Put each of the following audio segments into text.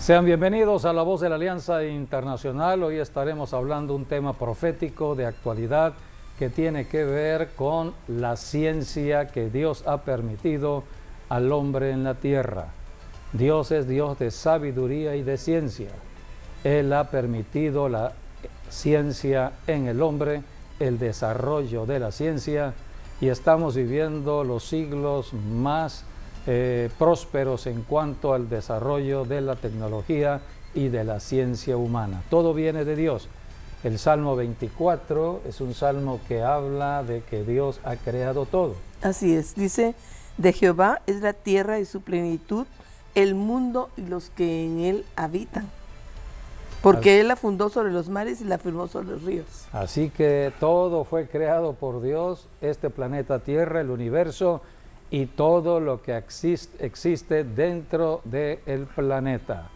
Sean bienvenidos a La Voz de la Alianza Internacional. Hoy estaremos hablando un tema profético de actualidad que tiene que ver con la ciencia que Dios ha permitido al hombre en la tierra. Dios es Dios de sabiduría y de ciencia. Él ha permitido la ciencia en el hombre, el desarrollo de la ciencia, y estamos viviendo los siglos más prósperos en cuanto al desarrollo de la tecnología y de la ciencia humana. Todo viene de Dios. El Salmo 24 es un salmo que habla de que Dios ha creado todo. Así es, dice, de Jehová es la tierra y su plenitud, el mundo y los que en él habitan. Porque Él la fundó sobre los mares y la firmó sobre los ríos. Así que todo fue creado por Dios, este planeta Tierra, el universo y todo lo que existe dentro del planeta.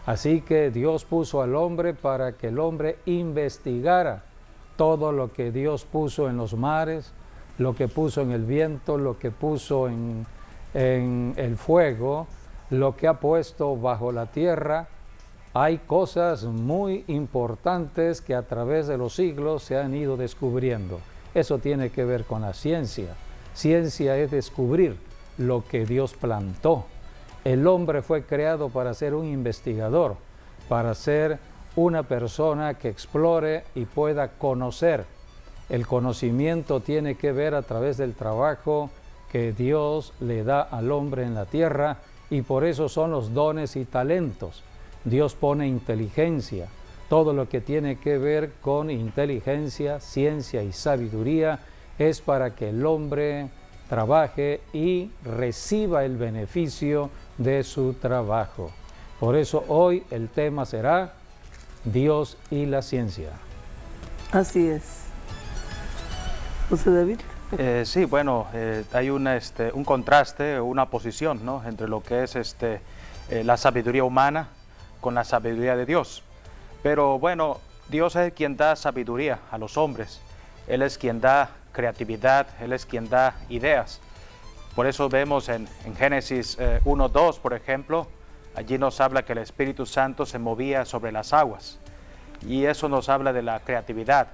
Así que Dios puso al hombre para que el hombre investigara todo lo que Dios puso en los mares, lo que puso en el viento, lo que puso en el fuego, lo que ha puesto bajo la tierra. Hay cosas muy importantes que a través de los siglos se han ido descubriendo. Eso tiene que ver con la ciencia. Ciencia es descubrir lo que Dios plantó. El hombre fue creado para ser un investigador, para ser una persona que explore y pueda conocer. El conocimiento tiene que ver a través del trabajo que Dios le da al hombre en la tierra, y por eso son los dones y talentos. Dios pone inteligencia, todo lo que tiene que ver con inteligencia, ciencia y sabiduría es para que el hombre trabaje y reciba el beneficio de su trabajo. Por eso hoy el tema será Dios y la ciencia. Así es. José David. Sí, bueno, hay un contraste, una oposición, ¿no?, entre lo que es la sabiduría humana con la sabiduría de Dios. Pero bueno, Dios es quien da sabiduría a los hombres. Él es quien da creatividad, Él es quien da ideas. Por eso vemos en Génesis 1:2, por ejemplo, allí nos habla que el Espíritu Santo se movía sobre las aguas. Y eso nos habla de la creatividad.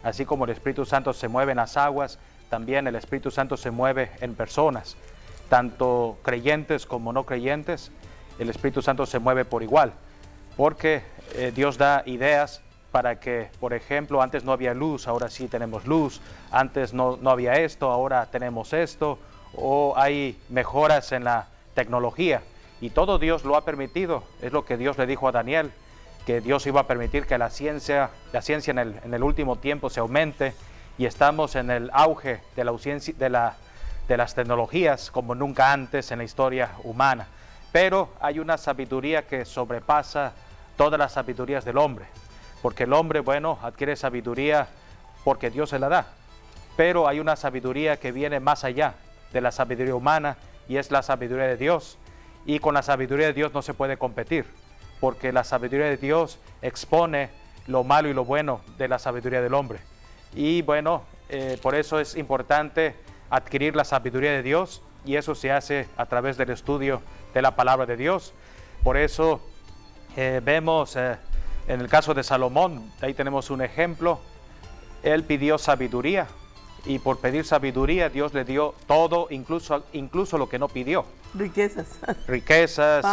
Así como el Espíritu Santo se mueve en las aguas, también el Espíritu Santo se mueve en personas. Tanto creyentes como no creyentes, el Espíritu Santo se mueve por igual. Porque Dios da ideas para que, por ejemplo, antes no había luz, ahora sí tenemos luz, antes no había esto, ahora tenemos esto, o hay mejoras en la tecnología, y todo Dios lo ha permitido. Es lo que Dios le dijo a Daniel, que Dios iba a permitir que la ciencia en el último tiempo se aumente, y estamos en el auge de las tecnologías como nunca antes en la historia humana. Pero hay una sabiduría que sobrepasa todas las sabidurías del hombre. Porque el hombre, bueno, adquiere sabiduría porque Dios se la da. Pero hay una sabiduría que viene más allá de la sabiduría humana, y es la sabiduría de Dios. Y con la sabiduría de Dios no se puede competir, porque la sabiduría de Dios expone lo malo y lo bueno de la sabiduría del hombre. Y bueno, por eso es importante adquirir la sabiduría de Dios, y eso se hace a través del estudio de la palabra de Dios. Por eso vemos en el caso de Salomón, ahí tenemos un ejemplo. Él pidió sabiduría, y por pedir sabiduría Dios le dio todo, incluso lo que no pidió. Riquezas,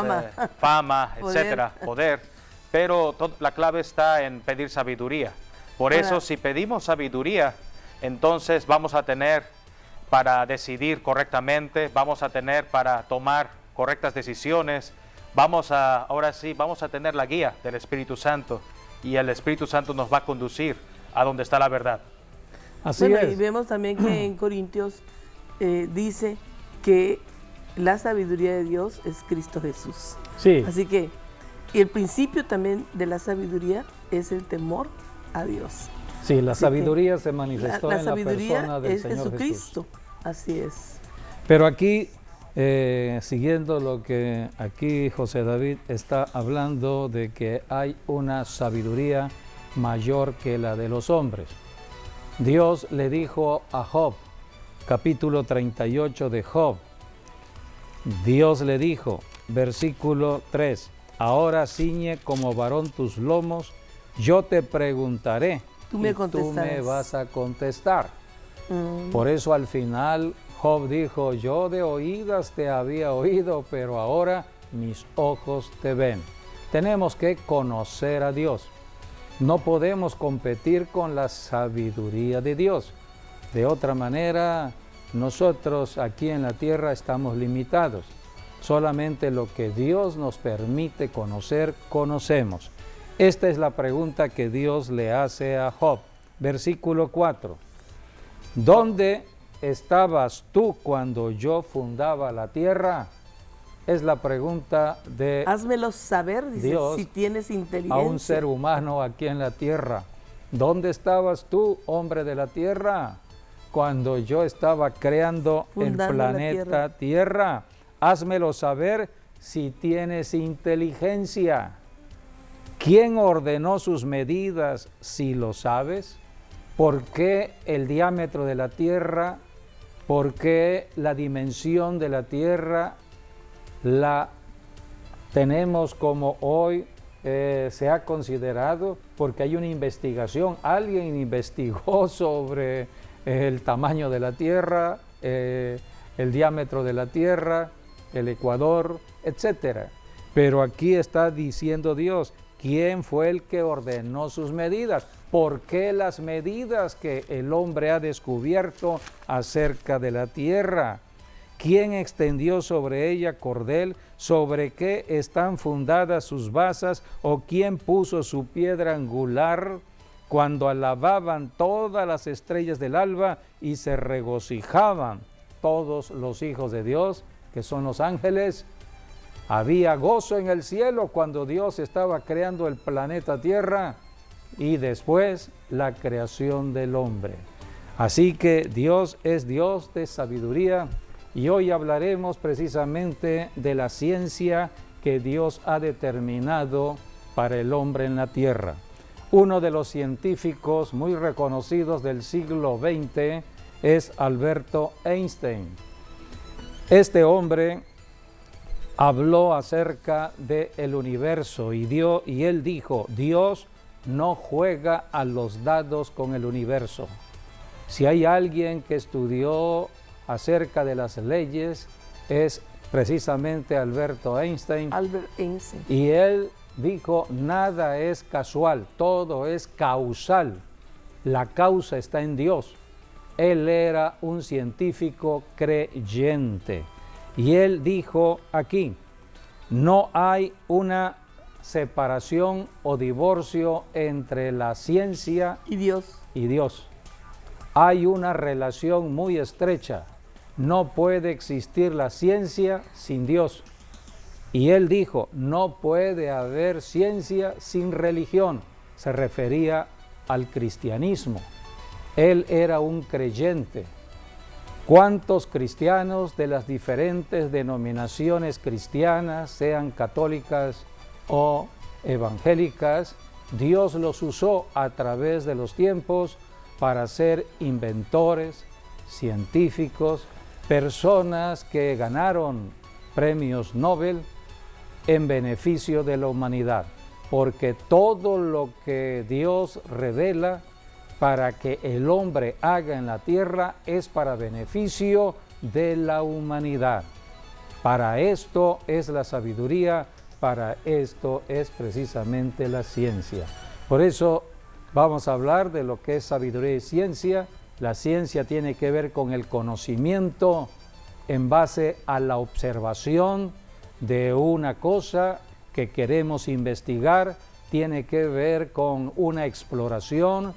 fama, etcétera, poder. Pero la clave está en pedir sabiduría. Por eso, si pedimos sabiduría, entonces vamos a tener para decidir correctamente, vamos a tener para tomar correctas decisiones, ahora sí vamos a tener la guía del Espíritu Santo, y el Espíritu Santo nos va a conducir a donde está la verdad. Así es. Y vemos también que en Corintios dice que la sabiduría de Dios es Cristo Jesús. Sí. Así que y el principio también de la sabiduría es el temor a Dios. Sí, la sabiduría se manifestó en la persona del Señor Jesucristo. Jesús. Así es. Pero aquí, siguiendo lo que aquí José David está hablando, de que hay una sabiduría mayor que la de los hombres. Dios le dijo a Job, capítulo 38 de Job, Dios le dijo, versículo 3, ahora ciñe como varón tus lomos, yo te preguntaré Tú me y tú me contestarás. vas a contestar. Mm. Por eso al final Job dijo, yo de oídas te había oído, pero ahora mis ojos te ven. Tenemos que conocer a Dios. No podemos competir con la sabiduría de Dios. De otra manera, nosotros aquí en la tierra estamos limitados. Solamente lo que Dios nos permite conocer, conocemos. Esta es la pregunta que Dios le hace a Job. Versículo 4. ¿Dónde estabas tú cuando yo fundaba la tierra? Es la pregunta de Házmelo saber, dice, Dios si tienes inteligencia. a un ser humano aquí en la tierra. ¿Dónde estabas tú, hombre de la tierra, cuando yo estaba creando Fundando el la planeta tierra? Házmelo saber si tienes inteligencia. ¿Quién ordenó sus medidas, si lo sabes? ¿Por qué el diámetro de la tierra? ¿Por qué la dimensión de la tierra la tenemos como hoy se ha considerado? Porque hay una investigación, alguien investigó sobre el tamaño de la tierra, el diámetro de la tierra, el ecuador, etcétera. Pero aquí está diciendo Dios, ¿quién fue el que ordenó sus medidas? ¿Por qué las medidas que el hombre ha descubierto acerca de la tierra? ¿Quién extendió sobre ella cordel? ¿Sobre qué están fundadas sus basas? ¿O quién puso su piedra angular? Cuando alababan todas las estrellas del alba y se regocijaban todos los hijos de Dios, que son los ángeles. Había gozo en el cielo cuando Dios estaba creando el planeta Tierra y después la creación del hombre. Así que Dios es Dios de sabiduría. Y hoy hablaremos precisamente de la ciencia que Dios ha determinado para el hombre en la tierra. Uno de los científicos muy reconocidos del siglo XX es Alberto Einstein. Este hombre habló acerca del universo y él dijo, Dios no juega a los dados con el universo. Si hay alguien que estudió acerca de las leyes, es precisamente Alberto Einstein. Albert Einstein. Y él dijo, nada es casual, todo es causal. La causa está en Dios. Él era un científico creyente. Y él dijo aquí, no hay una separación o divorcio entre la ciencia Y Dios. y Dios. Hay una relación muy estrecha. No puede existir la ciencia sin Dios. Y él dijo, no puede haber ciencia sin religión. Se refería al cristianismo. Él era un creyente. ¿Cuántos cristianos de las diferentes denominaciones cristianas, sean católicas o evangélicas, Dios los usó a través de los tiempos para ser inventores, científicos, personas que ganaron premios Nobel en beneficio de la humanidad? Porque todo lo que Dios revela para que el hombre haga en la tierra es para beneficio de la humanidad. Para esto es la sabiduría, para esto es precisamente la ciencia. Por eso vamos a hablar de lo que es sabiduría y ciencia. La ciencia tiene que ver con el conocimiento en base a la observación de una cosa que queremos investigar, tiene que ver con una exploración,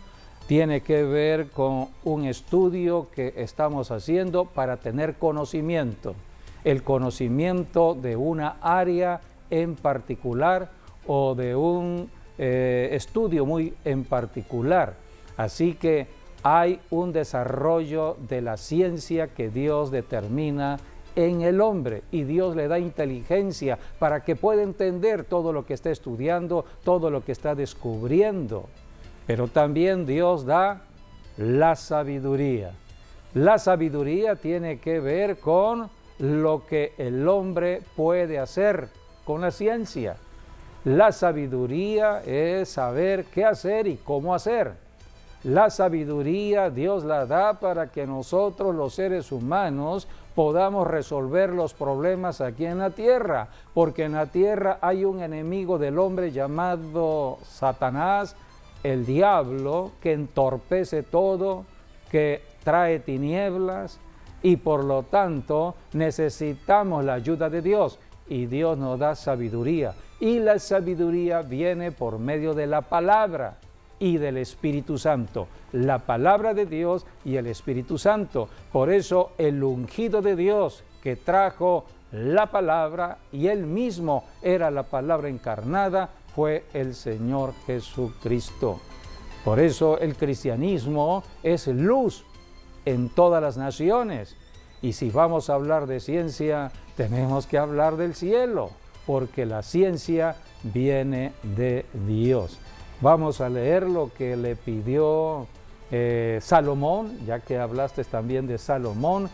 tiene que ver con un estudio que estamos haciendo para tener conocimiento, el conocimiento de una área en particular o de un estudio muy en particular. Así que hay un desarrollo de la ciencia que Dios determina en el hombre y Dios le da inteligencia para que pueda entender todo lo que está estudiando, todo lo que está descubriendo. Pero también Dios da la sabiduría. La sabiduría tiene que ver con lo que el hombre puede hacer con la ciencia. La sabiduría es saber qué hacer y cómo hacer. La sabiduría Dios la da para que nosotros los seres humanos podamos resolver los problemas aquí en la tierra, porque en la tierra hay un enemigo del hombre llamado Satanás, el diablo, que entorpece todo, que trae tinieblas, y por lo tanto necesitamos la ayuda de Dios, y Dios nos da sabiduría, y la sabiduría viene por medio de la palabra y del Espíritu Santo, la palabra de Dios y el Espíritu Santo. Por eso el ungido de Dios que trajo la palabra, y él mismo era la palabra encarnada, fue el Señor Jesucristo. Por eso el cristianismo es luz en todas las naciones. Y si vamos a hablar de ciencia, tenemos que hablar del cielo, porque la ciencia viene de Dios. Vamos a leer lo que le pidió Salomón, ya que hablaste también de Salomón.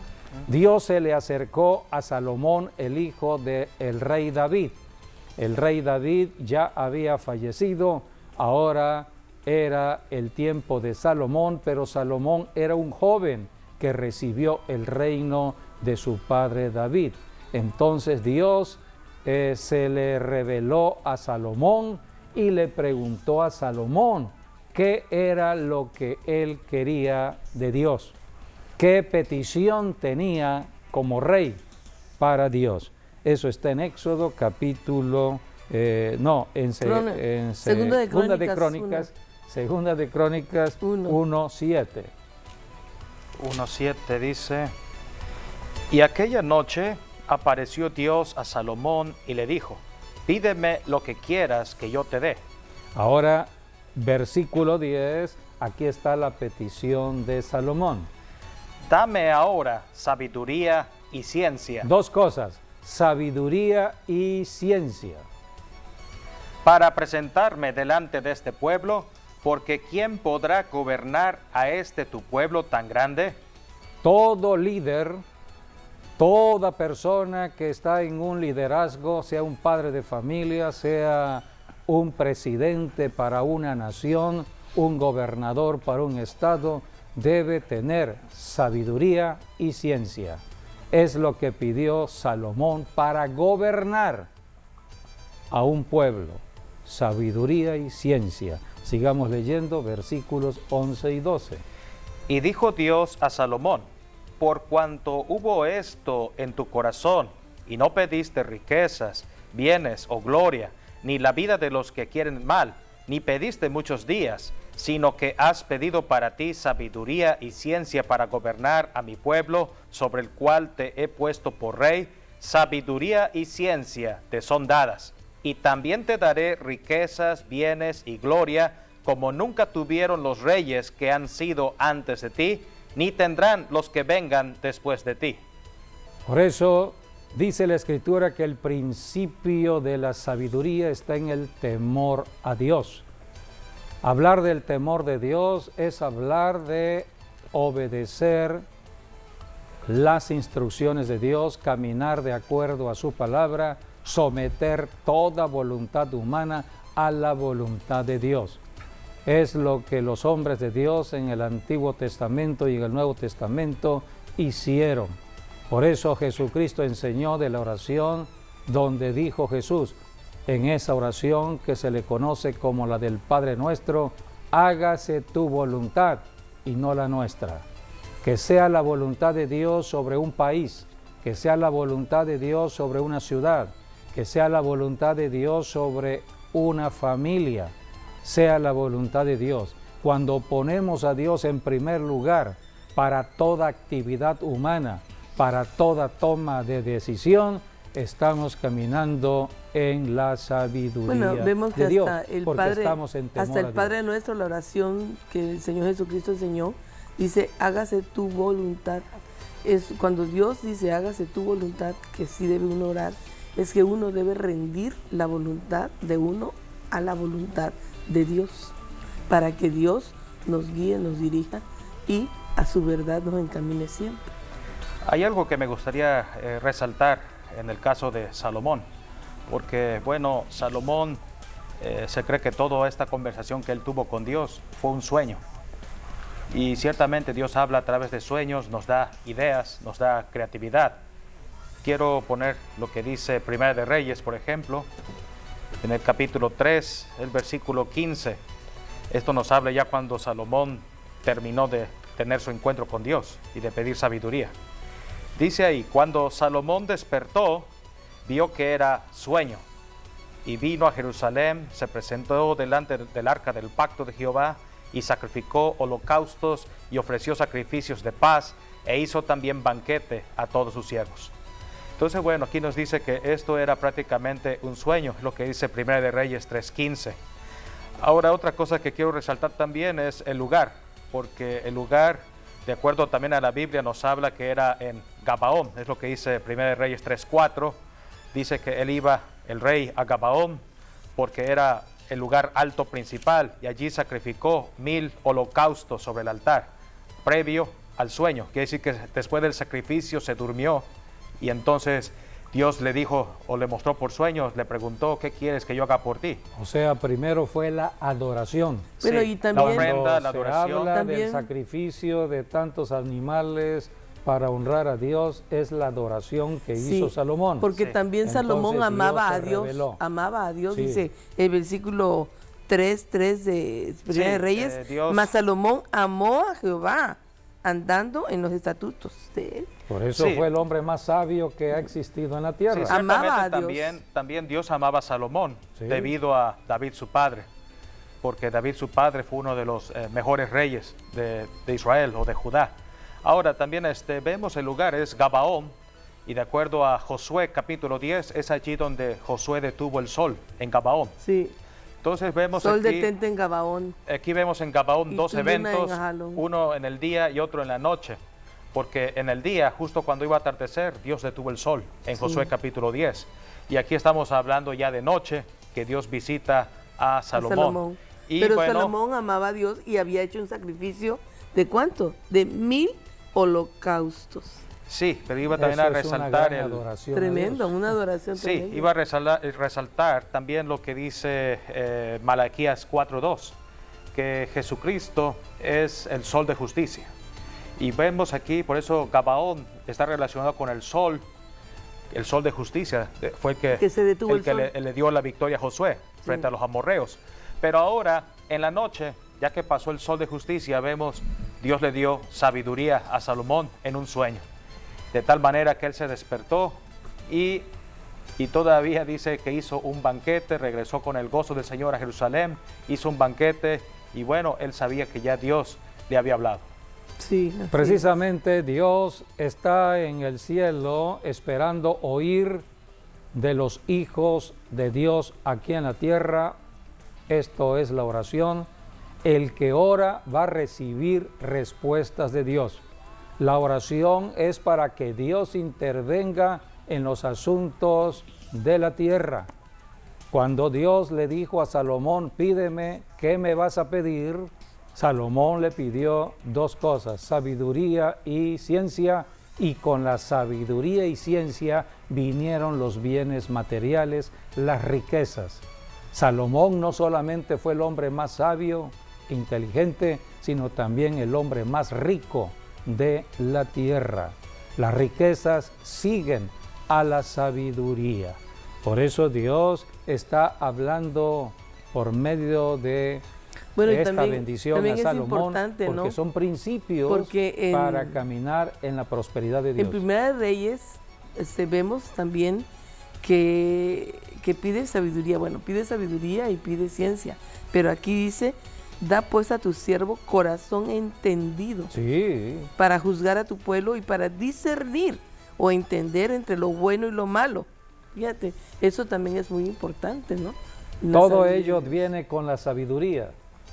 Dios se le acercó a Salomón, el hijo del rey David. El rey David ya había fallecido, ahora era el tiempo de Salomón, pero Salomón era un joven que recibió el reino de su padre David. Entonces Dios se le reveló a Salomón y le preguntó a Salomón qué era lo que él quería de Dios, qué petición tenía como rey para Dios. Eso está en Éxodo capítulo, Segunda de Crónicas 1:7. 1:7 dice: Y aquella noche apareció Dios a Salomón y le dijo: Pídeme lo que quieras que yo te dé. Ahora, versículo 10, aquí está la petición de Salomón. Dame ahora sabiduría y ciencia. Dos cosas, sabiduría y ciencia. Para presentarme delante de este pueblo, porque ¿quién podrá gobernar a este tu pueblo tan grande? Todo líder, toda persona que está en un liderazgo, sea un padre de familia, sea un presidente para una nación, un gobernador para un estado, debe tener sabiduría y ciencia. Es lo que pidió Salomón para gobernar a un pueblo, sabiduría y ciencia. Sigamos leyendo versículos 11 y 12. Y dijo Dios a Salomón: Por cuanto hubo esto en tu corazón, y no pediste riquezas, bienes o gloria, ni la vida de los que quieren mal, ni pediste muchos días, sino que has pedido para ti sabiduría y ciencia para gobernar a mi pueblo, sobre el cual te he puesto por rey, sabiduría y ciencia te son dadas. Y también te daré riquezas, bienes y gloria, como nunca tuvieron los reyes que han sido antes de ti, ni tendrán los que vengan después de ti. Por eso dice la Escritura que el principio de la sabiduría está en el temor a Dios. Hablar del temor de Dios es hablar de obedecer las instrucciones de Dios, caminar de acuerdo a su palabra, someter toda voluntad humana a la voluntad de Dios. Es lo que los hombres de Dios en el Antiguo Testamento y en el Nuevo Testamento hicieron. Por eso Jesucristo enseñó de la oración donde dijo Jesús, en esa oración que se le conoce como la del Padre Nuestro: hágase tu voluntad y no la nuestra. Que sea la voluntad de Dios sobre un país, que sea la voluntad de Dios sobre una ciudad, que sea la voluntad de Dios sobre una familia, sea la voluntad de Dios. Cuando ponemos a Dios en primer lugar para toda actividad humana, para toda toma de decisión, estamos caminando en la sabiduría vemos que de Dios, hasta el porque Padre, estamos en temor hasta el a Dios. Padre Nuestro, la oración que el Señor Jesucristo enseñó, dice, hágase tu voluntad. Es cuando Dios dice, hágase tu voluntad, que sí debe uno orar, es que uno debe rendir la voluntad de uno a la voluntad de Dios, para que Dios nos guíe, nos dirija y a su verdad nos encamine siempre. Hay algo que me gustaría resaltar en el caso de Salomón, porque bueno, Salomón se cree que toda esta conversación que él tuvo con Dios fue un sueño. Y ciertamente Dios habla a través de sueños, nos da ideas, nos da creatividad. Quiero poner lo que dice Primera de Reyes, por ejemplo, en el capítulo 3, el versículo 15. Esto nos habla ya cuando Salomón terminó de tener su encuentro con Dios y de pedir sabiduría. Dice ahí, cuando Salomón despertó, vio que era sueño, y vino a Jerusalén, se presentó delante del arca del pacto de Jehová, y sacrificó holocaustos y ofreció sacrificios de paz, e hizo también banquete a todos sus siervos. Entonces, bueno, aquí nos dice que esto era prácticamente un sueño, lo que dice Primera de Reyes 3:15. Ahora, otra cosa que quiero resaltar también es el lugar, porque el lugar, de acuerdo también a la Biblia, nos habla que era en Gabaón, es lo que dice Primera de Reyes 3:4, dice que él iba, el rey, a Gabaón, porque era el lugar alto principal, y allí sacrificó 1000 holocaustos sobre el altar, previo al sueño. Quiere decir que después del sacrificio se durmió, y entonces Dios le dijo, o le mostró por sueños, le preguntó, ¿qué quieres que yo haga por ti? O sea, primero fue la adoración. Bueno, Sí, y también la ofrenda, la Se adoración. habla También- del sacrificio de tantos animales para honrar a Dios, es la adoración que Sí, hizo Salomón. porque Sí. también Entonces, Salomón Dios amaba se a Dios, reveló. amaba a Dios, Sí. dice el versículo 3 de Primera de Reyes, Dios- mas Salomón amó a Jehová, andando en los estatutos de él. Por eso Sí. fue el hombre más sabio que ha existido en la tierra. Sí, Amaba ciertamente a Dios. también Dios amaba a Salomón, Sí. debido a David su padre, porque David su padre fue uno de los mejores reyes de Israel o de Judá. Ahora también vemos el lugar, es Gabaón, y de acuerdo a Josué capítulo 10, es allí donde Josué detuvo el sol, en Gabaón. Sí, Entonces vemos sol aquí, detente en Gabaón. aquí vemos en Gabaón Y dos tu luna en eventos, Ajalón. uno en el día y otro en la noche, porque en el día, justo cuando iba a atardecer, Dios detuvo el sol, en Josué capítulo 10. Y aquí estamos hablando ya de noche, que Dios visita a Salomón. Y Pero bueno, Salomón amaba a Dios y había hecho un sacrificio ¿de cuánto? De 1000 holocaustos. sí, pero iba también a Eso es una resaltar gran el... adoración a Tremendo, Dios. una adoración Sí, tremenda. iba a resaltar también lo que dice Malaquías 4:2, que Jesucristo es el sol de justicia. Y vemos aquí, por eso Gabaón está relacionado con el sol de justicia, fue el que, Que se detuvo el que sol. le dio la victoria a Josué frente a los amorreos. Pero ahora, en la noche, ya que pasó el sol de justicia, vemos Dios le dio sabiduría a Salomón en un sueño, de tal manera que él se despertó y todavía dice que hizo un banquete, regresó con el gozo del Señor a Jerusalén, hizo un banquete, y bueno, él sabía que ya Dios le había hablado. Sí, así es. Precisamente Dios está en el cielo esperando oír de los hijos de Dios aquí en la tierra. Esto es la oración. El que ora va a recibir respuestas de Dios. La oración es para que Dios intervenga en los asuntos de la tierra. Cuando Dios le dijo a Salomón, pídeme, ¿qué me vas a pedir? Salomón le pidió dos cosas, sabiduría y ciencia, y con la sabiduría y ciencia vinieron los bienes materiales, las riquezas. Salomón no solamente fue el hombre más sabio, inteligente, sino también el hombre más rico de la tierra. Las riquezas siguen a la sabiduría. Por eso Dios está hablando por medio de Bueno, y esta también- bendición también a es Salomón, importante, porque ¿no? son principios Porque en- para caminar en la prosperidad de Dios. En Primera de Reyes vemos también que pide sabiduría. Bueno, pide sabiduría y pide ciencia. Pero aquí dice, da pues a tu siervo corazón entendido Sí, para juzgar a tu pueblo y para discernir o entender entre lo bueno y lo malo. Fíjate, eso también es muy importante, ¿no? La todo sabiduría. ello viene con la sabiduría.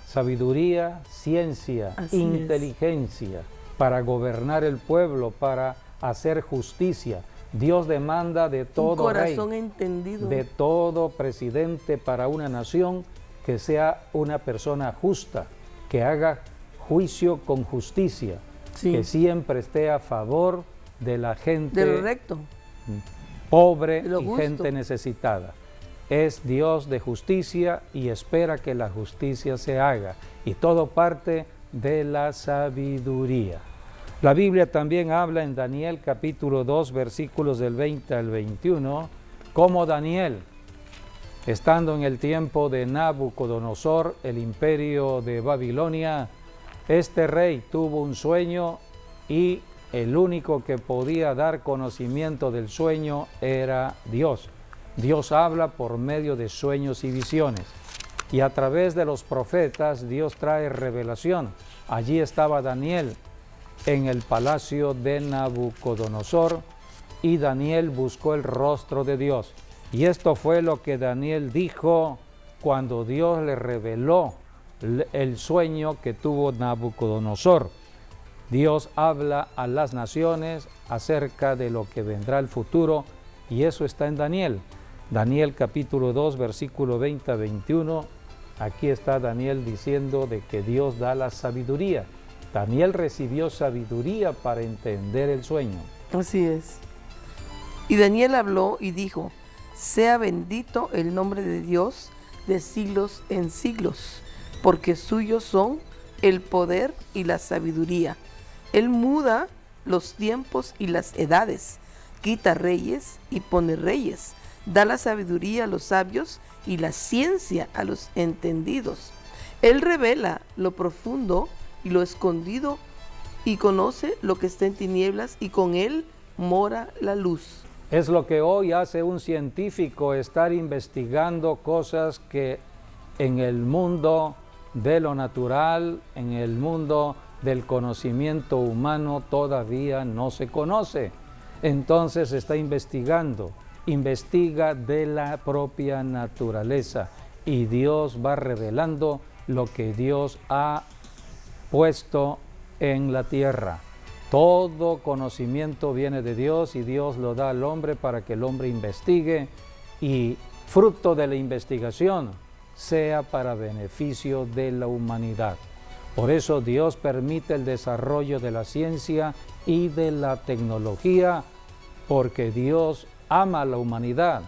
Sabiduría, ciencia, Así es. inteligencia para gobernar el pueblo, para hacer justicia. Dios demanda de Un todo rey, corazón entendido. de todo presidente para una nación, que sea una persona justa, que haga juicio con justicia, Sí. que siempre esté a favor de la gente de lo recto. pobre de lo y justo. gente necesitada. es Dios de justicia y espera que la justicia se haga. Y todo parte de la sabiduría. La Biblia también habla en Daniel capítulo 2, versículos del 20 al 21, como Daniel, estando en el tiempo de Nabucodonosor, el imperio de Babilonia, este rey tuvo un sueño y el único que podía dar conocimiento del sueño era Dios. Dios habla por medio de sueños y visiones. Y a través de los profetas Dios trae revelación. Allí estaba Daniel en el palacio de Nabucodonosor y Daniel buscó el rostro de Dios. Y esto fue lo que Daniel dijo cuando Dios le reveló el sueño que tuvo Nabucodonosor. Dios habla a las naciones acerca de lo que vendrá el futuro y eso está en Daniel. Daniel capítulo 2, versículo 20 a 21. Aquí está Daniel diciendo de que Dios da la sabiduría. Daniel recibió sabiduría para entender el sueño. Así es. Y Daniel habló y dijo: sea bendito el nombre de Dios de siglos en siglos, porque suyos son el poder y la sabiduría. Él muda los tiempos y las edades, quita reyes y pone reyes, da la sabiduría a los sabios y la ciencia a los entendidos. Él revela lo profundo y lo escondido y conoce lo que está en tinieblas y con él mora la luz. Es lo que hoy hace un científico, estar investigando cosas que en el mundo de lo natural, en el mundo del conocimiento humano todavía no se conoce. Entonces está investigando, investiga de la propia naturaleza y Dios va revelando lo que Dios ha puesto en la tierra. Todo conocimiento viene de Dios y Dios lo da al hombre para que el hombre investigue y fruto de la investigación sea para beneficio de la humanidad. Por eso Dios permite el desarrollo de la ciencia y de la tecnología, porque Dios ama a la humanidad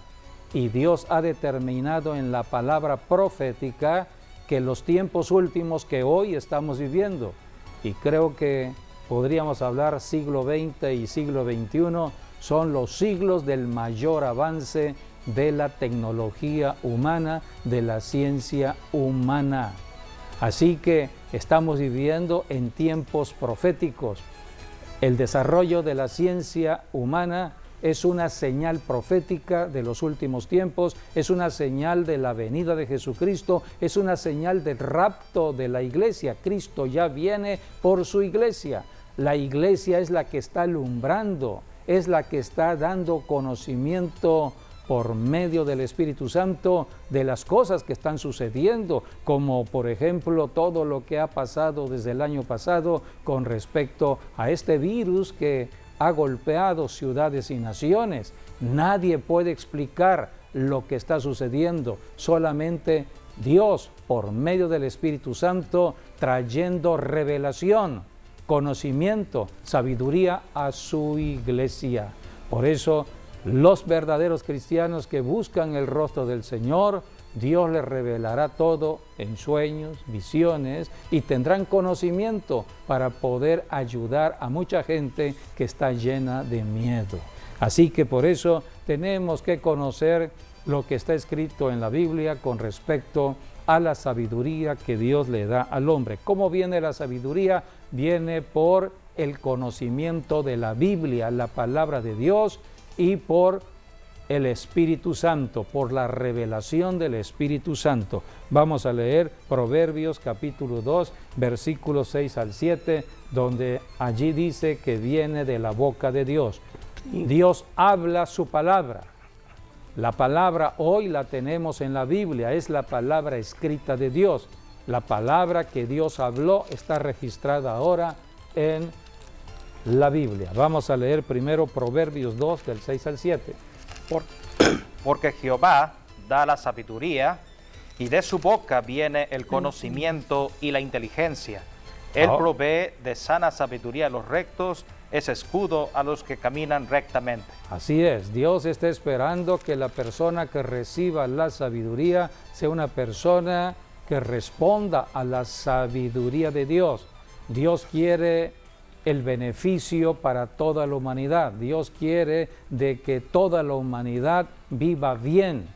y Dios ha determinado en la palabra profética que los tiempos últimos que hoy estamos viviendo, y creo que podríamos hablar siglo XX y siglo XXI, son los siglos del mayor avance de la tecnología humana, de la ciencia humana. Así que estamos viviendo en tiempos proféticos. El desarrollo de la ciencia humana es una señal profética de los últimos tiempos, es una señal de la venida de Jesucristo, es una señal del rapto de la iglesia. Cristo ya viene por su iglesia. La iglesia es la que está alumbrando, es la que está dando conocimiento por medio del Espíritu Santo de las cosas que están sucediendo, como por ejemplo todo lo que ha pasado desde el año pasado con respecto a este virus que ha golpeado ciudades y naciones. Nadie puede explicar lo que está sucediendo, solamente Dios por medio del Espíritu Santo trayendo revelación, conocimiento, sabiduría a su iglesia. Por eso los verdaderos cristianos que buscan el rostro del Señor, Dios les revelará todo en sueños, visiones y tendrán conocimiento para poder ayudar a mucha gente que está llena de miedo. Así que por eso tenemos que conocer lo que está escrito en la Biblia con respecto a la sabiduría que Dios le da al hombre. ¿Cómo viene la sabiduría? Viene por el conocimiento de la Biblia, la palabra de Dios, y por el Espíritu Santo, por la revelación del Espíritu Santo. Vamos a leer Proverbios capítulo 2, versículos 6 al 7, donde allí dice que viene de la boca de Dios. Dios habla su palabra. La palabra hoy la tenemos en la Biblia, es la palabra escrita de Dios. La palabra que Dios habló está registrada ahora en la Biblia. Vamos a leer primero Proverbios 2, del 6 al 7. Porque Jehová da la sabiduría, y de su boca viene el conocimiento y la inteligencia. Él provee de sana sabiduría a los rectos, es escudo a los que caminan rectamente. Así es, Dios está esperando que la persona que reciba la sabiduría sea una persona que responda a la sabiduría de Dios. Dios quiere el beneficio para toda la humanidad. Dios quiere de que toda la humanidad viva bien,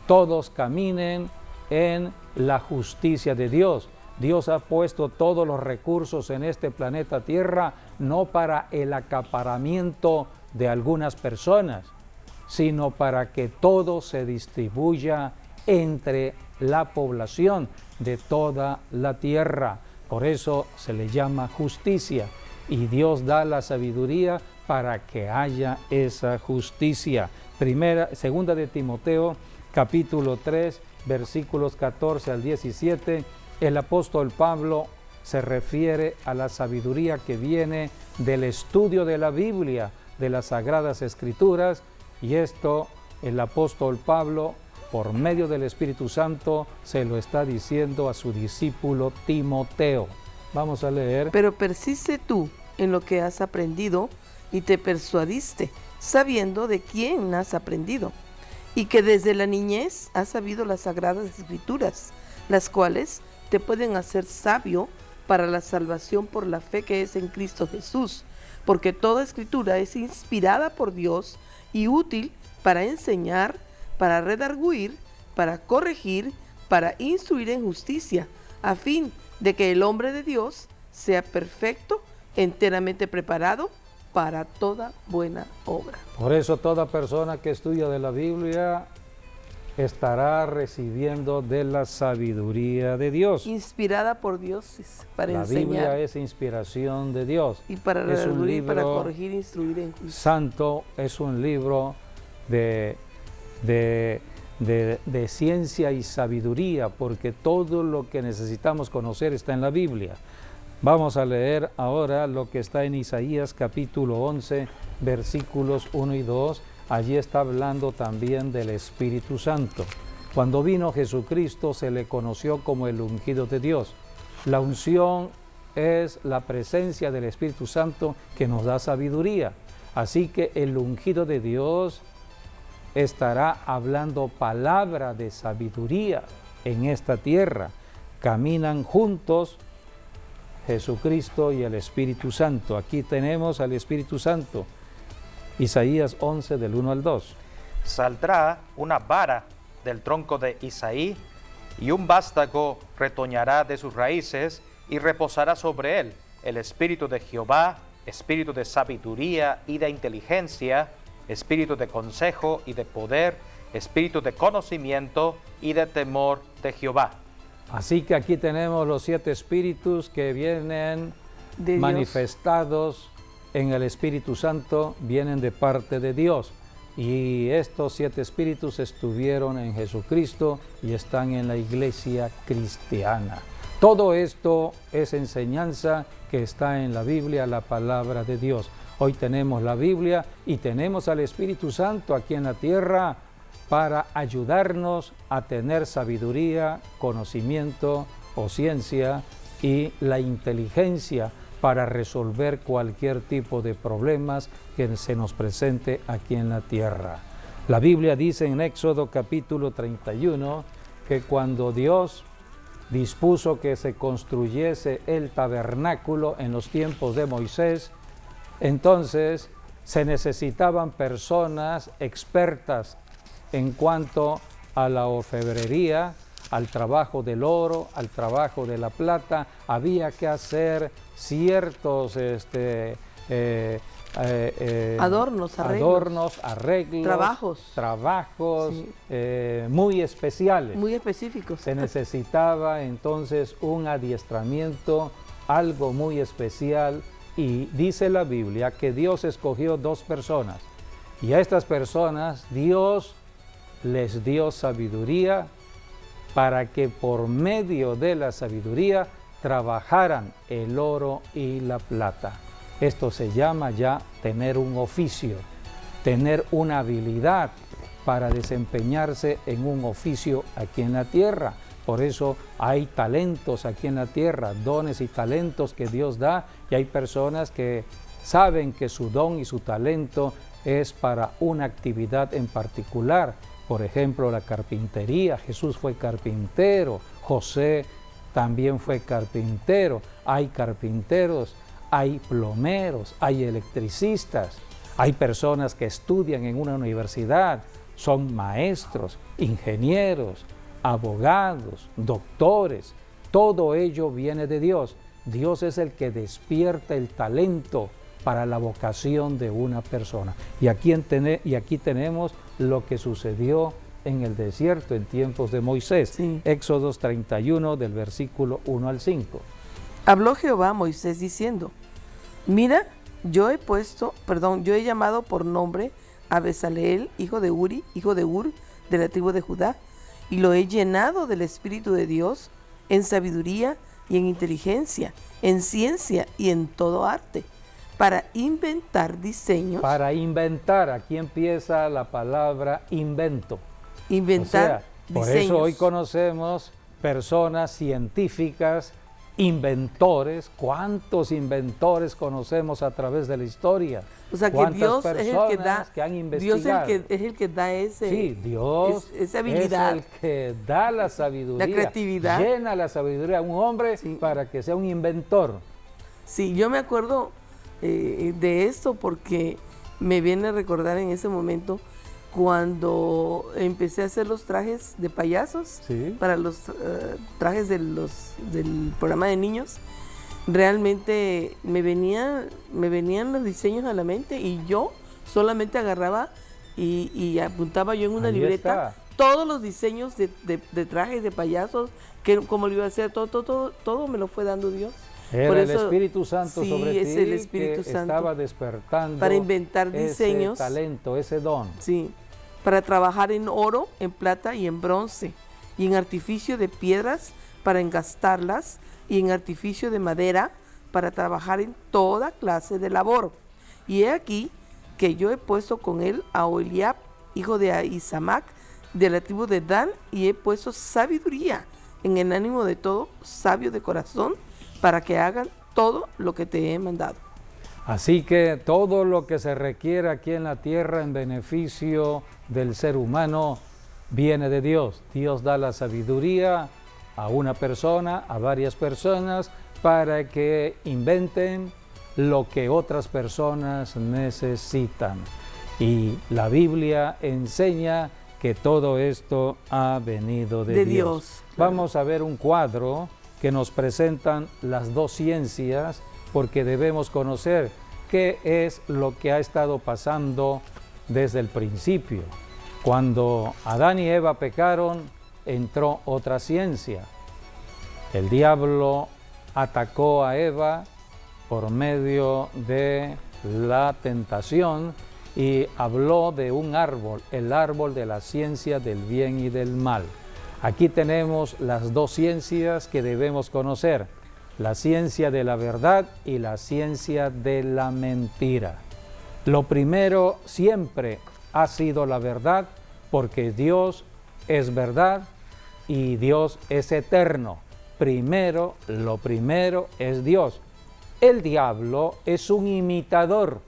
todos caminen en la justicia de Dios. Dios ha puesto todos los recursos en este planeta Tierra no para el acaparamiento de algunas personas, sino para que todo se distribuya entre la población de toda la tierra. Por eso se le llama justicia. Y Dios da la sabiduría para que haya esa justicia. Segunda de Timoteo, capítulo 3, versículos 14 al 17, el apóstol Pablo se refiere a la sabiduría que viene del estudio de la Biblia, de las Sagradas Escrituras, y esto el apóstol Pablo, por medio del Espíritu Santo, se lo está diciendo a su discípulo Timoteo. Vamos a leer. Pero persiste tú en lo que has aprendido y te persuadiste, sabiendo de quién has aprendido, y que desde la niñez has sabido las Sagradas Escrituras, las cuales te pueden hacer sabio para la salvación por la fe que es en Cristo Jesús, porque toda Escritura es inspirada por Dios y útil para enseñar, para redarguir, para corregir, para instruir en justicia, a fin de que el hombre de Dios sea perfecto, enteramente preparado para toda buena obra. Por eso toda persona que estudia de la Biblia estará recibiendo de la sabiduría de Dios. Inspirada por Dios para la enseñar. La Biblia es inspiración de Dios. Y para redarguir, para corregir, instruir en justicia. Santo, es un libro de ciencia y sabiduría, porque todo lo que necesitamos conocer está en la Biblia. Vamos a leer ahora lo que está en Isaías capítulo 11, versículos 1 y 2. Allí está hablando también del Espíritu Santo. Cuando vino Jesucristo se le conoció como el ungido de Dios. La unción es la presencia del Espíritu Santo que nos da sabiduría. Así que el ungido de Dios estará hablando palabra de sabiduría en esta tierra. Caminan juntos Jesucristo y el Espíritu Santo. Aquí tenemos al Espíritu Santo. Isaías 11, del 1 al 2. Saldrá una vara del tronco de Isaí, y un vástago retoñará de sus raíces, y reposará sobre él el Espíritu de Jehová, Espíritu de sabiduría y de inteligencia, Espíritu de consejo y de poder, Espíritu de conocimiento y de temor de Jehová. Así que aquí tenemos los 7 espíritus que vienen de manifestados en el Espíritu Santo, vienen de parte de Dios. Y estos 7 espíritus estuvieron en Jesucristo y están en la iglesia cristiana. Todo esto es enseñanza que está en la Biblia, la palabra de Dios. Hoy tenemos la Biblia y tenemos al Espíritu Santo aquí en la tierra para ayudarnos a tener sabiduría, conocimiento o ciencia y la inteligencia para resolver cualquier tipo de problemas que se nos presente aquí en la tierra. La Biblia dice en Éxodo capítulo 31 que cuando Dios dispuso que se construyese el tabernáculo en los tiempos de Moisés, entonces se necesitaban personas expertas en cuanto a la orfebrería, al trabajo del oro, al trabajo de la plata. Había que hacer ciertos adornos, arreglos, trabajos sí, muy especiales. Muy específicos. Se necesitaba entonces un adiestramiento, algo muy especial, y dice la Biblia que Dios escogió 2 personas, y a estas personas Dios les dio sabiduría para que por medio de la sabiduría trabajaran el oro y la plata. Esto se llama ya tener un oficio, tener una habilidad para desempeñarse en un oficio aquí en la tierra. Por eso hay talentos aquí en la tierra, dones y talentos que Dios da, y hay personas que saben que su don y su talento es para una actividad en particular. Por ejemplo, la carpintería. Jesús fue carpintero, José también fue carpintero. Hay carpinteros, hay plomeros, hay electricistas, hay personas que estudian en una universidad, son maestros, ingenieros, abogados, doctores. Todo ello viene de Dios. Dios es el que despierta el talento para la vocación de una persona. Y aquí tenemos lo que sucedió en el desierto en tiempos de Moisés. Sí. Éxodos 31 del versículo 1 al 5. Habló Jehová a Moisés diciendo: Mira, yo he llamado por nombre a Bezaleel, hijo de Uri, hijo de Ur, de la tribu de Judá, y lo he llenado del Espíritu de Dios, en sabiduría y en inteligencia, en ciencia y en todo arte, para inventar diseños. Para inventar, aquí empieza la palabra invento. Inventar por diseños. eso hoy conocemos personas científicas, inventores. ¿Cuántos inventores conocemos a través de la historia? O sea, que ¿Cuántas Dios es el que da, que han Dios investigado? es el que da Sí, Dios esa habilidad, es el que da la sabiduría, la creatividad. llena la sabiduría a un hombre para que sea un inventor. Sí, yo me acuerdo de esto porque me viene a recordar en ese momento cuando empecé a hacer los trajes de payasos, Sí. para los trajes del programa de niños. Realmente me venían los diseños a la mente y yo solamente agarraba y apuntaba yo en una Ahí libreta está. todos los diseños de trajes de payasos, cómo lo iba a hacer, todo me lo fue dando Dios. Era Por el eso, Espíritu Santo sí, sobre es ti el Espíritu que Santo estaba despertando para inventar diseños. ese talento, ese don. Sí, para trabajar en oro, en plata y en bronce, y en artificio de piedras para engastarlas, y en artificio de madera para trabajar en toda clase de labor. Y he aquí que yo he puesto con él a Oholiab, hijo de Ahisamac, de la tribu de Dan, y he puesto sabiduría en el ánimo de todo sabio de corazón, para que hagan todo lo que te he mandado. Así que todo lo que se requiere aquí en la tierra en beneficio del ser humano viene de Dios. Dios da la sabiduría a una persona, a varias personas, para que inventen lo que otras personas necesitan. Y la Biblia enseña que todo esto ha venido de Dios. Claro. Vamos a ver un cuadro que nos presentan las dos ciencias, porque debemos conocer qué es lo que ha estado pasando desde el principio. Cuando Adán y Eva pecaron, entró otra ciencia. El diablo atacó a Eva por medio de la tentación y habló de un árbol, el árbol de la ciencia del bien y del mal. Aquí tenemos las dos ciencias que debemos conocer: la ciencia de la verdad y la ciencia de la mentira. Lo primero siempre ha sido la verdad, porque Dios es verdad y Dios es eterno. Lo primero es Dios. El diablo es un imitador.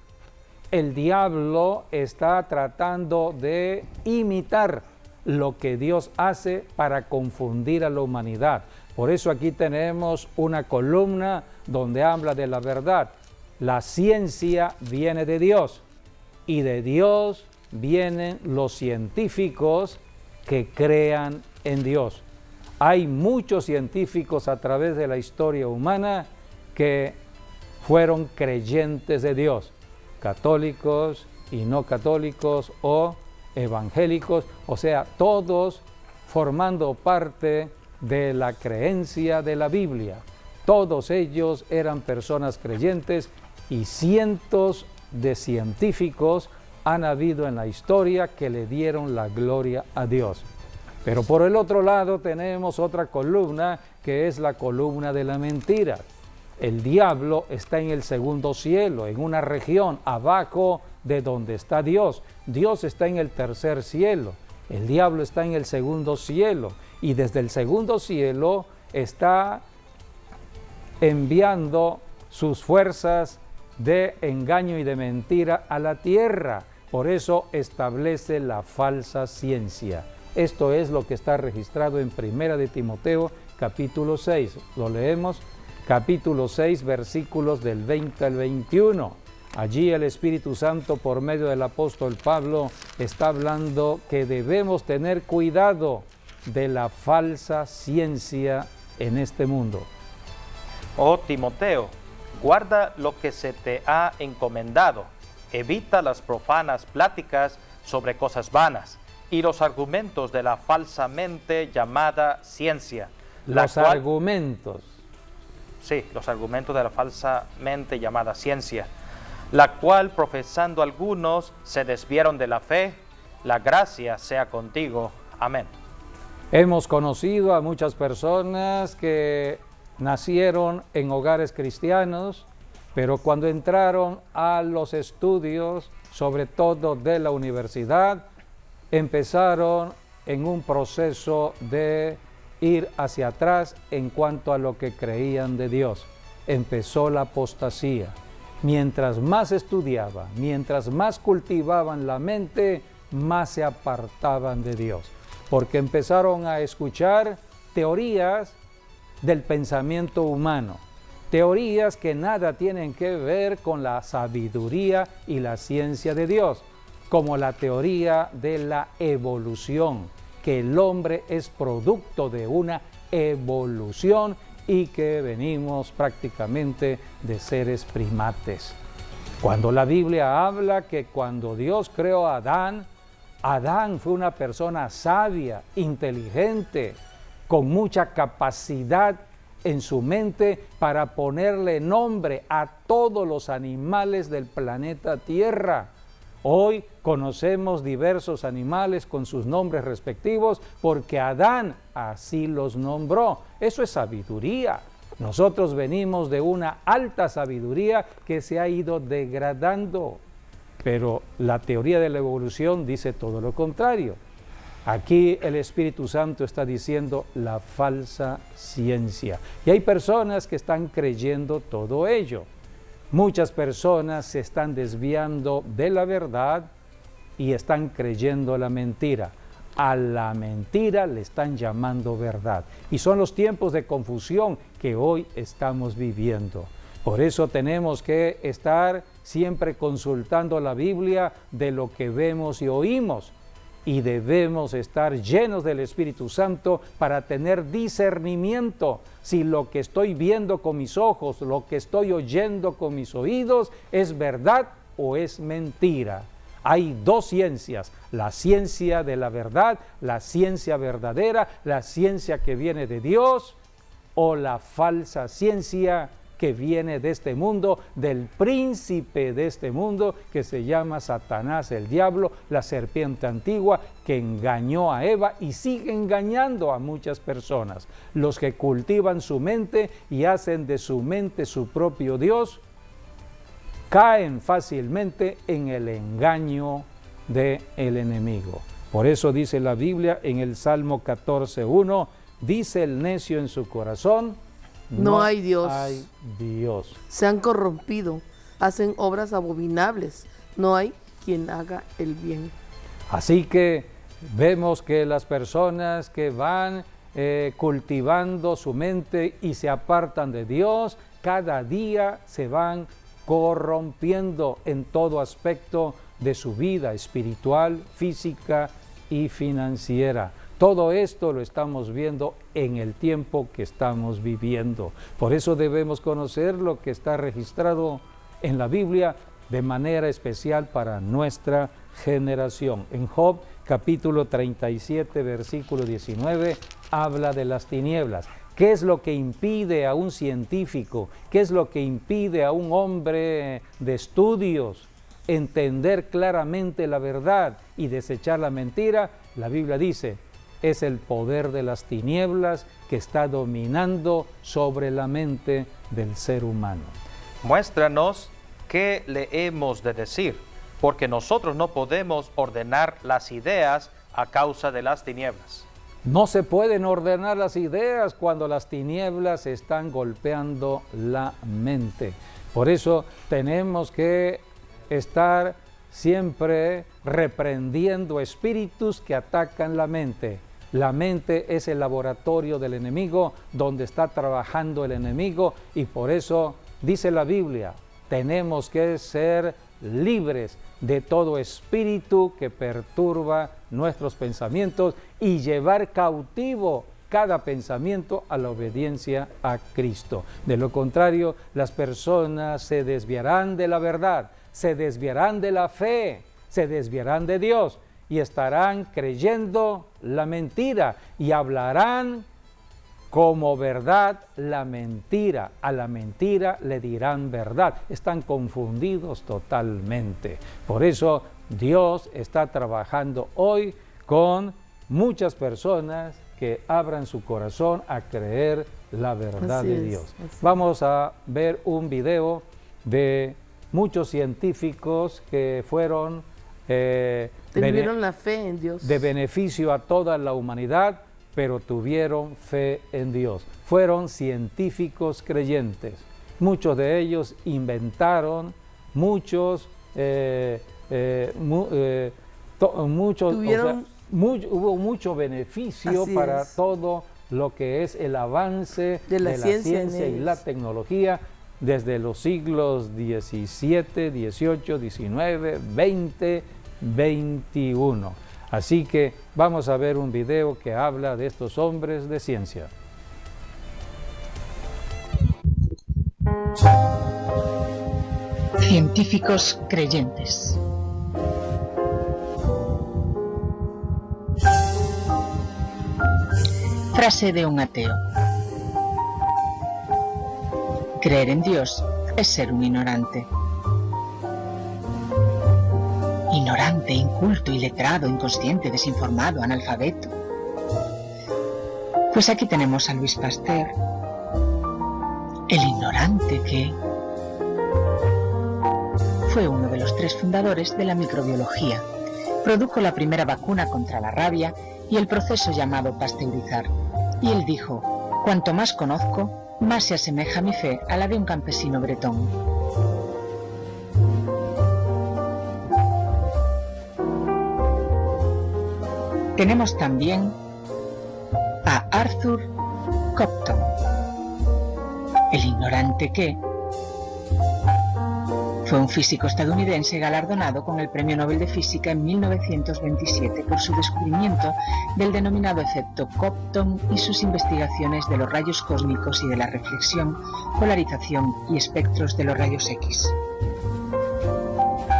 El diablo está tratando de imitar lo que Dios hace para confundir a la humanidad. Por eso aquí tenemos una columna donde habla de la verdad. La ciencia viene de Dios y de Dios vienen los científicos que crean en Dios. Hay muchos científicos a través de la historia humana que fueron creyentes de Dios, católicos y no católicos o evangélicos, o sea, todos formando parte de la creencia de la Biblia. Todos ellos eran personas creyentes y cientos de científicos han habido en la historia que le dieron la gloria a Dios. Pero por el otro lado tenemos otra columna, que es la columna de la mentira. El diablo está en el segundo cielo, en una región abajo de donde está Dios. Dios está en el tercer cielo El diablo está en el segundo cielo y desde el segundo cielo está enviando sus fuerzas de engaño y de mentira a la tierra. Por eso establece la falsa ciencia. Esto es lo que está registrado en 1 de Timoteo, capítulo 6. Lo leemos, capítulo 6, versículos del 20 al 21. Allí el Espíritu Santo, por medio del apóstol Pablo, está hablando que debemos tener cuidado de la falsa ciencia en este mundo. Oh Timoteo, guarda lo que se te ha encomendado, evita las profanas pláticas sobre cosas vanas y los argumentos de la falsamente llamada ciencia. Los argumentos de la falsamente llamada ciencia, la cual profesando algunos se desviaron de la fe. La gracia sea contigo. Amén. Hemos conocido a muchas personas que nacieron en hogares cristianos, pero cuando entraron a los estudios, sobre todo de la universidad, empezaron en un proceso de ir hacia atrás en cuanto a lo que creían de Dios. Empezó la apostasía. Mientras más estudiaban, mientras más cultivaban la mente, más se apartaban de Dios, porque empezaron a escuchar teorías del pensamiento humano, teorías que nada tienen que ver con la sabiduría y la ciencia de Dios, como la teoría de la evolución, que el hombre es producto de una evolución y que venimos prácticamente de seres primates. Cuando la Biblia habla que cuando Dios creó a Adán, Adán fue una persona sabia, inteligente, con mucha capacidad en su mente para ponerle nombre a todos los animales del planeta Tierra. Hoy conocemos diversos animales con sus nombres respectivos porque Adán así los nombró. Eso es sabiduría. Nosotros venimos de una alta sabiduría que se ha ido degradando. Pero la teoría de la evolución dice todo lo contrario. Aquí el Espíritu Santo está diciendo la falsa ciencia. Y hay personas que están creyendo todo ello. Muchas personas se están desviando de la verdad y están creyendo la mentira. A la mentira le están llamando verdad. Y son los tiempos de confusión que hoy estamos viviendo. Por eso tenemos que estar siempre consultando la Biblia de lo que vemos y oímos. Y debemos estar llenos del Espíritu Santo para tener discernimiento si lo que estoy viendo con mis ojos, lo que estoy oyendo con mis oídos, es verdad o es mentira. Hay dos ciencias, la ciencia de la verdad, la ciencia verdadera, la ciencia que viene de Dios, o la falsa ciencia que viene de este mundo, del príncipe de este mundo, que se llama Satanás, el diablo, la serpiente antigua, que engañó a Eva y sigue engañando a muchas personas. Los que cultivan su mente y hacen de su mente su propio Dios, caen fácilmente en el engaño del enemigo. Por eso dice la Biblia en el Salmo 14:1, dice el necio en su corazón, no hay Dios. Hay Dios. Se han corrompido, hacen obras abominables. No hay quien haga el bien. Así que vemos que las personas que van cultivando su mente y se apartan de Dios, cada día se van corrompiendo en todo aspecto de su vida espiritual, física y financiera. Todo esto lo estamos viendo en el tiempo que estamos viviendo. Por eso debemos conocer lo que está registrado en la Biblia de manera especial para nuestra generación. En Job, capítulo 37, versículo 19, habla de las tinieblas. ¿Qué es lo que impide a un científico? ¿Qué es lo que impide a un hombre de estudios entender claramente la verdad y desechar la mentira? La Biblia dice, es el poder de las tinieblas que está dominando sobre la mente del ser humano. Muéstranos qué le hemos de decir, porque nosotros no podemos ordenar las ideas a causa de las tinieblas. No se pueden ordenar las ideas cuando las tinieblas están golpeando la mente. Por eso tenemos que estar siempre reprendiendo espíritus que atacan la mente. La mente es el laboratorio del enemigo, donde está trabajando el enemigo, y por eso dice la Biblia, tenemos que ser libres de todo espíritu que perturba nuestros pensamientos y llevar cautivo cada pensamiento a la obediencia a Cristo. De lo contrario, las personas se desviarán de la verdad, se desviarán de la fe, se desviarán de Dios y estarán creyendo la mentira y hablarán como verdad la mentira. A la mentira le dirán verdad. Están confundidos totalmente. Por eso Dios está trabajando hoy con muchas personas que abran su corazón a creer la verdad de Dios. Vamos a ver un video de muchos científicos que fueron tuvieron la fe en Dios, de beneficio a toda la humanidad, pero tuvieron fe en Dios. Fueron científicos creyentes. Muchos de ellos inventaron, muchos hubo mucho beneficio para todo lo que es el avance de la ciencia y la tecnología desde los siglos XVII, XVIII, XIX, XX, XXI. Así que vamos a ver un video que habla de estos hombres de ciencia. Científicos creyentes. Frase de un ateo. Creer en Dios es ser un ignorante. Ignorante, inculto, iletrado, inconsciente, desinformado, analfabeto. Pues aquí tenemos a Louis Pasteur, el ignorante que fue uno de los 3 fundadores de la microbiología. Produjo la primera vacuna contra la rabia y el proceso llamado pasteurizar. Y él dijo, cuanto más conozco, más se asemeja mi fe a la de un campesino bretón. Tenemos también a Arthur Compton, el ignorante que fue un físico estadounidense galardonado con el Premio Nobel de Física en 1927 por su descubrimiento del denominado efecto Compton y sus investigaciones de los rayos cósmicos y de la reflexión, polarización y espectros de los rayos X.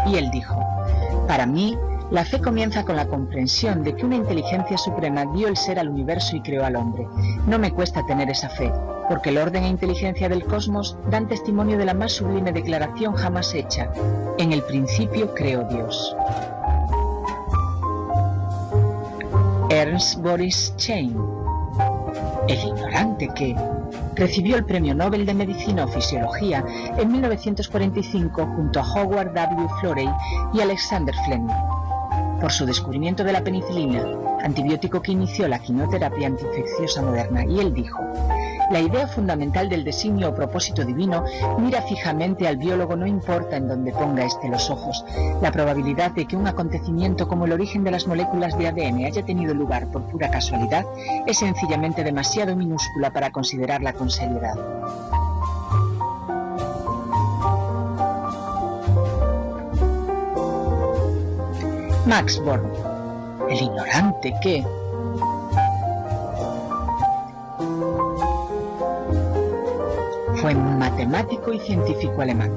Y él dijo, para mí, la fe comienza con la comprensión de que una inteligencia suprema dio el ser al universo y creó al hombre. No me cuesta tener esa fe, porque el orden e inteligencia del cosmos dan testimonio de la más sublime declaración jamás hecha. En el principio creó Dios. Ernst Boris Chain, el ignorante que recibió el Premio Nobel de Medicina o Fisiología en 1945 junto a Howard W. Florey y Alexander Fleming, por su descubrimiento de la penicilina, antibiótico que inició la quimioterapia antiinfecciosa moderna, y él dijo, la idea fundamental del designio o propósito divino mira fijamente al biólogo no importa en dónde ponga éste los ojos. La probabilidad de que un acontecimiento como el origen de las moléculas de ADN haya tenido lugar por pura casualidad es sencillamente demasiado minúscula para considerarla con seriedad. Max Born, el ignorante que fue un matemático y científico alemán.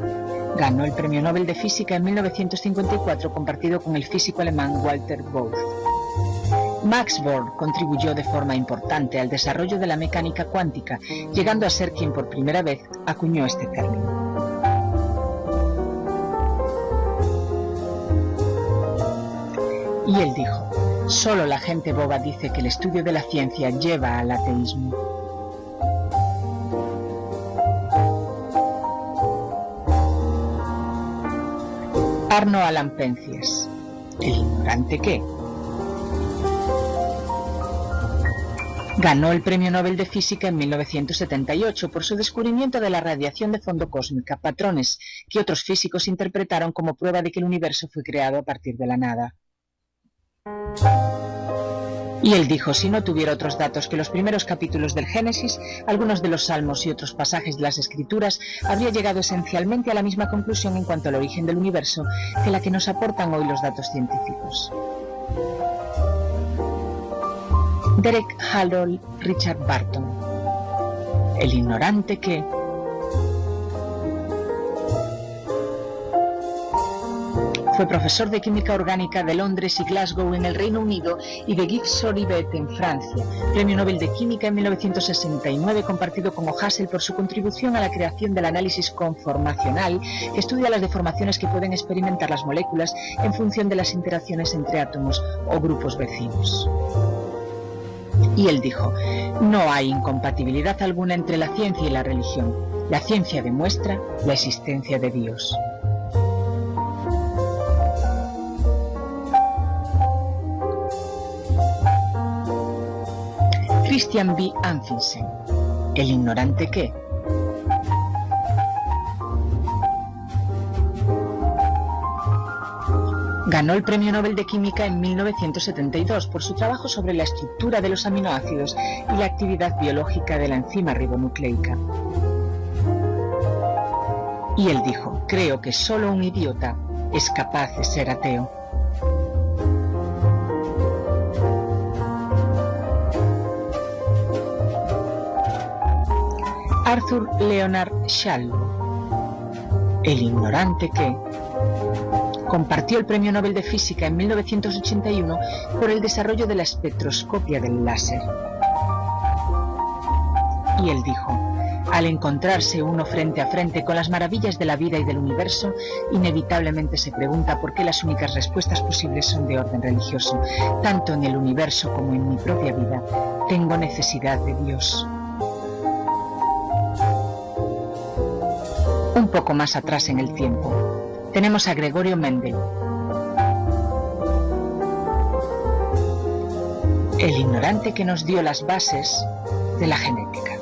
Ganó el Premio Nobel de Física en 1954 compartido con el físico alemán Walter Bothe. Max Born contribuyó de forma importante al desarrollo de la mecánica cuántica, llegando a ser quien por primera vez acuñó este término. Y él dijo, solo la gente boba dice que el estudio de la ciencia lleva al ateísmo. Arno Alan Penzias, el ignorante que Ganó el Premio Nobel de Física en 1978 por su descubrimiento de la radiación de fondo cósmica, patrones que otros físicos interpretaron como prueba de que el universo fue creado a partir de la nada. Y él dijo, si no tuviera otros datos que los primeros capítulos del Génesis, algunos de los Salmos y otros pasajes de las Escrituras, habría llegado esencialmente a la misma conclusión en cuanto al origen del universo que la que nos aportan hoy los datos científicos. Derek Harold Richard Barton, el ignorante que... Fue profesor de Química Orgánica de Londres y Glasgow en el Reino Unido y de Gibbs-Jolivet en Francia. Premio Nobel de Química en 1969 compartido con Hassel por su contribución a la creación del análisis conformacional que estudia las deformaciones que pueden experimentar las moléculas en función de las interacciones entre átomos o grupos vecinos. Y él dijo, no hay incompatibilidad alguna entre la ciencia y la religión. La ciencia demuestra la existencia de Dios. Christian B. Anfinsen, el ignorante que... Ganó el Premio Nobel de Química en 1972 por su trabajo sobre la estructura de los aminoácidos y la actividad biológica de la enzima ribonucleica. Y él dijo, creo que solo un idiota es capaz de ser ateo. Arthur Leonard Shallow, el ignorante que... compartió el Premio Nobel de Física en 1981 por el desarrollo de la espectroscopia del láser. Y él dijo, al encontrarse uno frente a frente con las maravillas de la vida y del universo, inevitablemente se pregunta por qué las únicas respuestas posibles son de orden religioso. Tanto en el universo como en mi propia vida, tengo necesidad de Dios. Un poco más atrás en el tiempo, tenemos a Gregorio Mendel, el ignorante que nos dio las bases de la genética.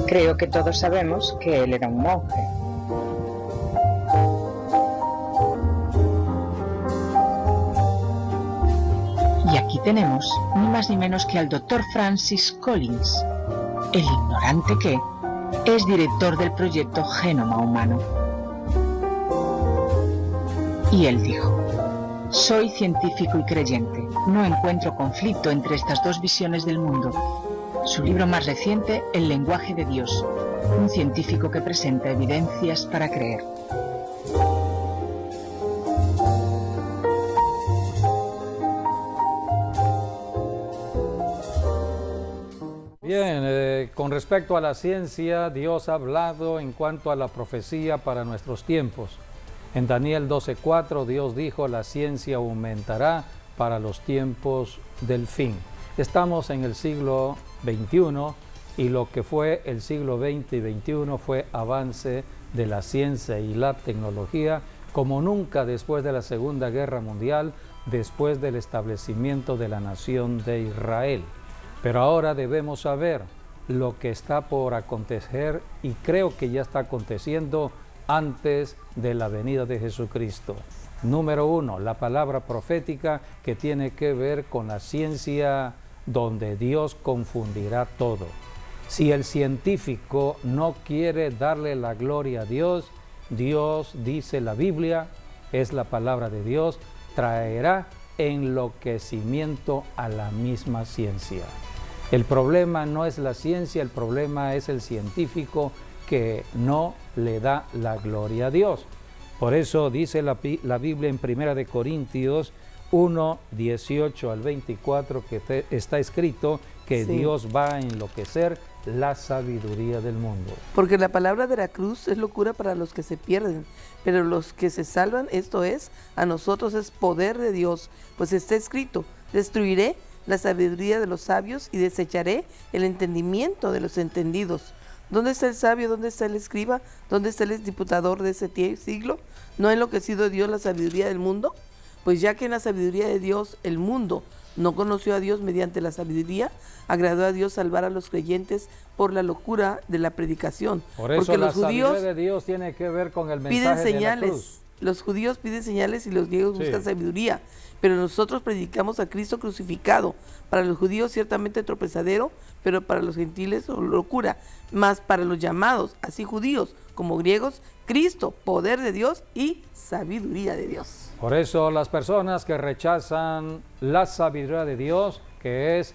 Creo que todos sabemos que él era un monje. Y aquí tenemos ni más ni menos que al Dr. Francis Collins, el ignorante que es director del proyecto Genoma Humano. Y él dijo, soy científico y creyente, no encuentro conflicto entre estas dos visiones del mundo. Su libro más reciente, El lenguaje de Dios, un científico que presenta evidencias para creer. Bien, con respecto a la ciencia, Dios ha hablado en cuanto a la profecía para nuestros tiempos. En Daniel 12:4 Dios dijo, la ciencia aumentará para los tiempos del fin. Estamos en el siglo XXI y lo que fue el siglo XX y XXI fue avance de la ciencia y la tecnología como nunca después de la Segunda Guerra Mundial, después del establecimiento de la nación de Israel. Pero ahora debemos saber lo que está por acontecer y creo que ya está aconteciendo antes de la venida de Jesucristo. Número 1, la palabra profética que tiene que ver con la ciencia donde Dios confundirá todo. Si el científico no quiere darle la gloria a Dios, Dios, dice la Biblia, es la palabra de Dios, traerá enloquecimiento a la misma ciencia. El problema no es la ciencia, el problema es el científico que no le da la gloria a Dios. Por eso dice la Biblia en 1 Corintios 1, 18 al 24, que está escrito que sí, Dios va a enloquecer la sabiduría del mundo. Porque la palabra de la cruz es locura para los que se pierden, pero los que se salvan, esto es, a nosotros es poder de Dios, pues está escrito, destruiré la sabiduría de los sabios y desecharé el entendimiento de los entendidos. ¿Dónde está el sabio? ¿Dónde está el escriba? ¿Dónde está el disputador de ese siglo? ¿No ha enloquecido Dios la sabiduría del mundo? Pues ya que en la sabiduría de Dios el mundo no conoció a Dios mediante la sabiduría, agradó a Dios salvar a los creyentes por la locura de la predicación. Por eso porque la los judíos sabiduría de Dios tiene que ver con el piden mensaje de la señales. cruz. Los judíos piden señales y los griegos Sí. buscan sabiduría. Pero nosotros predicamos a Cristo crucificado. Para los judíos ciertamente tropezadero, pero para los gentiles locura. Mas para los llamados, así judíos como griegos, Cristo, poder de Dios y sabiduría de Dios. Por eso las personas que rechazan la sabiduría de Dios, que es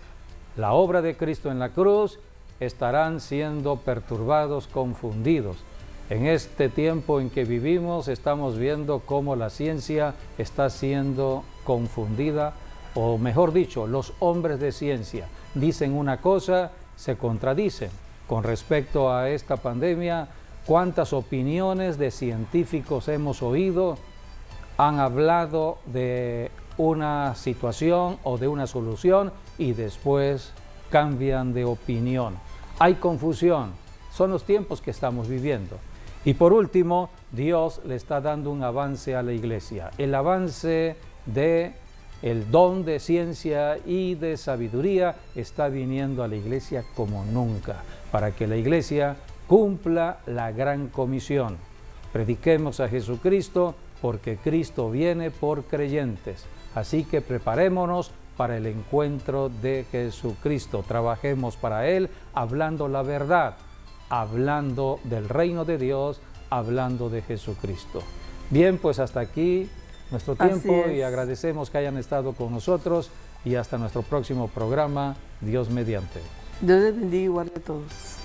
la obra de Cristo en la cruz, estarán siendo perturbados, confundidos. En este tiempo en que vivimos estamos viendo cómo la ciencia está siendo confundida, o mejor dicho, los hombres de ciencia dicen una cosa, se contradicen. Con respecto a esta pandemia, ¿cuántas opiniones de científicos hemos oído? Han hablado de una situación o de una solución y después cambian de opinión. Hay confusión, son los tiempos que estamos viviendo. Y por último, Dios le está dando un avance a la iglesia, el avance de el don de ciencia y de sabiduría está viniendo a la iglesia como nunca, para que la iglesia cumpla la gran comisión. Prediquemos a Jesucristo, porque Cristo viene por creyentes. Así que preparémonos para el encuentro de Jesucristo. Trabajemos para Él, hablando la verdad, hablando del reino de Dios, hablando de Jesucristo. Bien, pues hasta aquí nuestro tiempo y agradecemos que hayan estado con nosotros y hasta nuestro próximo programa, Dios mediante. Dios les bendiga y guarde a todos.